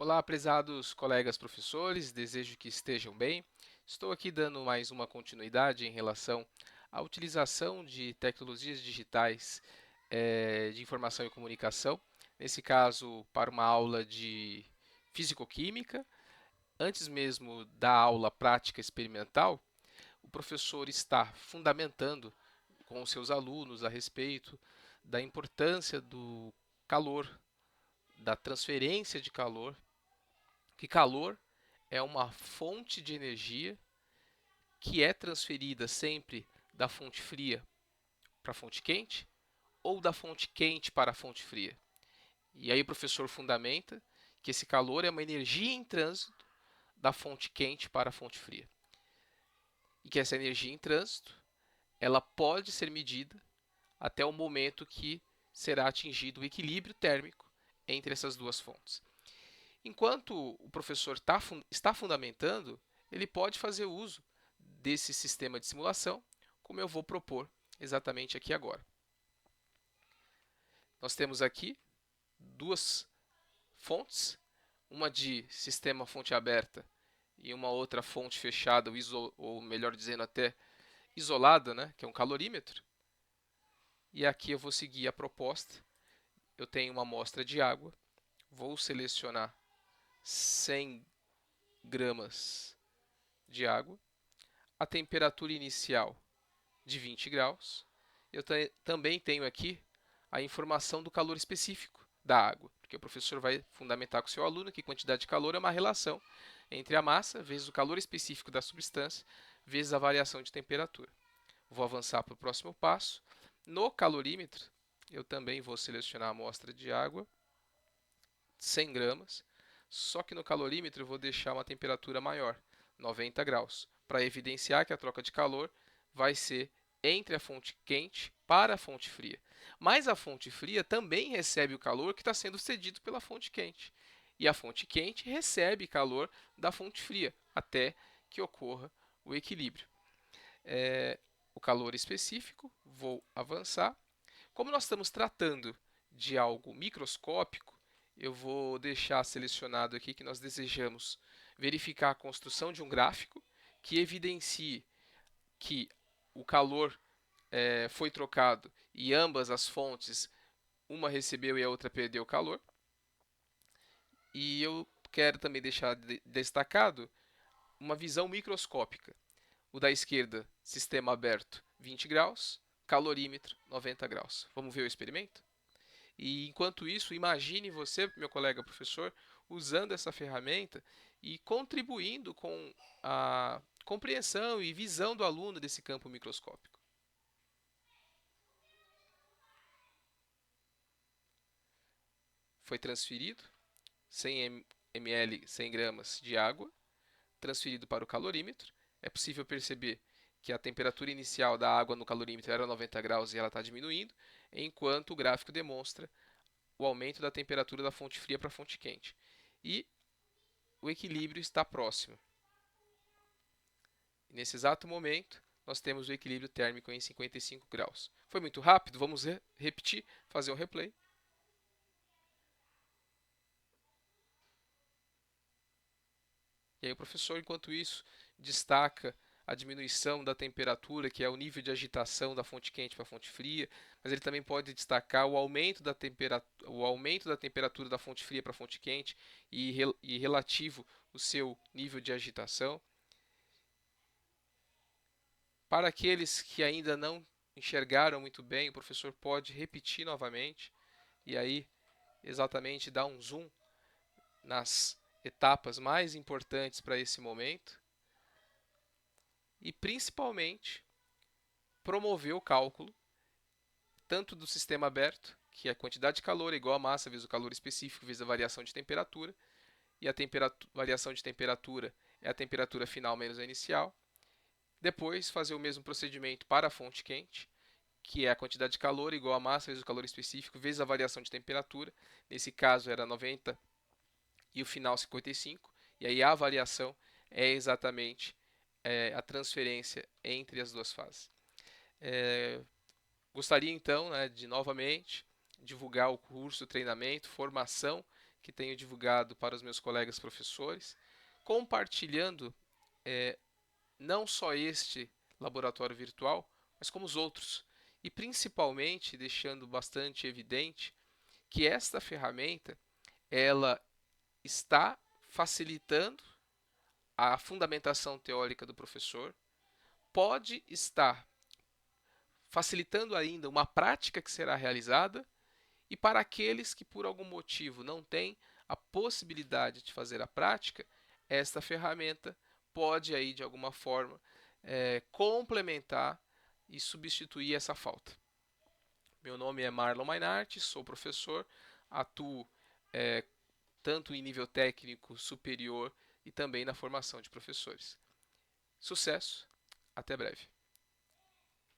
Olá, prezados colegas professores, desejo que estejam bem. Estou aqui dando mais uma continuidade em relação à utilização de tecnologias digitais de informação e comunicação, nesse caso, para uma aula de fisicoquímica. Antes mesmo da aula prática experimental, o professor está fundamentando com os seus alunos a respeito da importância do calor, da transferência de calor, que calor é uma fonte de energia que é transferida sempre da fonte fria para a fonte quente ou da fonte quente para a fonte fria. E aí o professor fundamenta que esse calor é uma energia em trânsito da fonte quente para a fonte fria. E que essa energia em trânsito, ela pode ser medida até o momento que será atingido o equilíbrio térmico entre essas duas fontes. Enquanto o professor está fundamentando, ele pode fazer uso desse sistema de simulação, como eu vou propor exatamente aqui agora. Nós temos aqui duas fontes, uma de sistema fonte aberta e uma outra fonte fechada, ou melhor dizendo, até isolada, né, que é um calorímetro. E aqui eu vou seguir a proposta. Eu tenho uma amostra de água, vou selecionar 100 gramas de água, a temperatura inicial de 20 graus. Eu também tenho aqui a informação do calor específico da água, porque o professor vai fundamentar com o seu aluno que quantidade de calor é uma relação entre a massa vezes o calor específico da substância vezes a variação de temperatura. Vou avançar para o próximo passo. No calorímetro, eu também vou selecionar a amostra de água, 100 gramas, só que no calorímetro eu vou deixar uma temperatura maior, 90 graus, para evidenciar que a troca de calor vai ser entre a fonte quente para a fonte fria. Mas a fonte fria também recebe o calor que está sendo cedido pela fonte quente. E a fonte quente recebe calor da fonte fria, até que ocorra o equilíbrio. O calor específico, vou avançar. Como nós estamos tratando de algo microscópico, eu vou deixar selecionado aqui que nós desejamos verificar a construção de um gráfico que evidencie que o calor foi trocado e ambas as fontes, uma recebeu e a outra perdeu calor. E eu quero também deixar destacado uma visão microscópica. O da esquerda, sistema aberto, 20 graus, calorímetro, 90 graus. Vamos ver o experimento? E enquanto isso, imagine você, meu colega professor, usando essa ferramenta e contribuindo com a compreensão e visão do aluno desse campo microscópico. Foi transferido 100 ml, 100 gramas de água, transferido para o calorímetro. É possível perceber que a temperatura inicial da água no calorímetro era 90 graus e ela está diminuindo, enquanto o gráfico demonstra o aumento da temperatura da fonte fria para a fonte quente. E o equilíbrio está próximo. Nesse exato momento, nós temos o equilíbrio térmico em 55 graus. Foi muito rápido? Vamos repetir, fazer um replay. E aí o professor, enquanto isso, destaca a diminuição da temperatura, que é o nível de agitação da fonte quente para a fonte fria, mas ele também pode destacar o aumento da temperatura da fonte fria para a fonte quente e relativo o seu nível de agitação. Para aqueles que ainda não enxergaram muito bem, o professor pode repetir novamente e aí exatamente dar um zoom nas etapas mais importantes para esse momento e principalmente promover o cálculo tanto do sistema aberto, que é a quantidade de calor é igual a massa vezes o calor específico vezes a variação de temperatura, e a variação de temperatura é a temperatura final menos a inicial. Depois, fazer o mesmo procedimento para a fonte quente, que é a quantidade de calor igual a massa vezes o calor específico vezes a variação de temperatura. Nesse caso era 90 e o final 55. E aí a variação é exatamente a transferência entre as duas fases. Gostaria então, né, de novamente divulgar o curso, treinamento, formação que tenho divulgado para os meus colegas professores, compartilhando não só este laboratório virtual, mas como os outros, e principalmente deixando bastante evidente que esta ferramenta ela está facilitando a fundamentação teórica do professor, pode estar facilitando ainda uma prática que será realizada, e para aqueles que por algum motivo não têm a possibilidade de fazer a prática, esta ferramenta pode aí de alguma forma complementar e substituir essa falta. Meu nome é Marlon Mainarti, sou professor, atuo tanto em nível técnico superior e também na formação de professores. Sucesso, até breve.